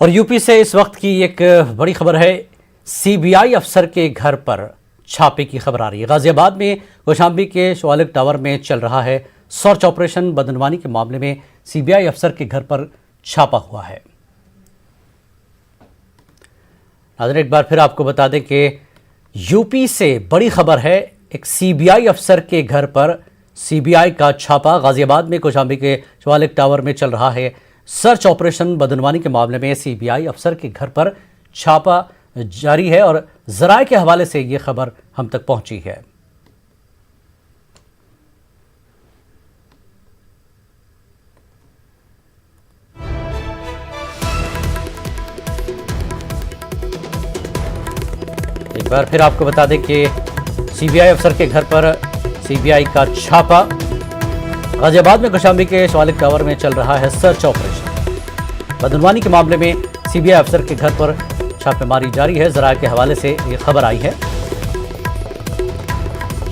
और यूपी से इस वक्त की एक बड़ी खबर है। सीबीआई अफसर के घर पर छापे की खबर आ रही है। गाजियाबाद में कौशाम्बी के शिवालिक टावर में चल रहा है सर्च ऑपरेशन। बदनवानी के मामले में सीबीआई अफसर के घर पर छापा हुआ है। नाज़रीन, एक बार फिर आपको बता दें कि यूपी से बड़ी खबर है। एक सीबीआई अफसर के घर पर सीबीआई का छापा। गाजियाबाद में कौशाम्बी के शिवालिक टावर में चल रहा है सर्च ऑपरेशन। बदनवानी के मामले में सीबीआई अफसर के घर पर छापा जारी है और ज़राए के हवाले से ये खबर हम तक पहुंची है। एक बार फिर आपको बता दें कि सीबीआई अफसर के घर पर सीबीआई का छापा। गाजियाबाद में कौशाम्बी के शिवालिक टावर में चल रहा है सर्च ऑपरेशन। बदनवानी के मामले में सीबीआई अफसर के घर पर छापेमारी जारी है। ज़राए के हवाले से ये खबर आई है।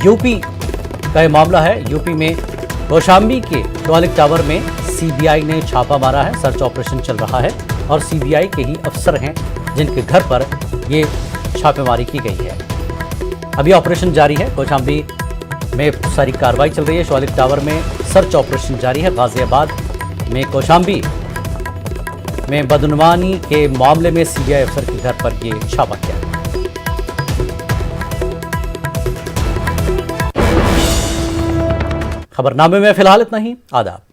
यूपी का ये मामला है। यूपी में कौशाम्बी के शिवालिक टावर में सीबीआई ने छापा मारा है। सर्च ऑपरेशन चल रहा है और सीबीआई के ही अफसर हैं जिनके घर पर ये छापेमारी की गई है। अभी ऑपरेशन जारी है। कौशाम्बी में सारी कार्रवाई चल रही है। शिवालिक टावर में सर्च ऑपरेशन जारी है। गाजियाबाद में कौशाम्बी में बदनवानी के मामले में सीबीआई अफसर के घर पर ये छापा किया। खबरनामे में फिलहाल इतना ही। आदाब।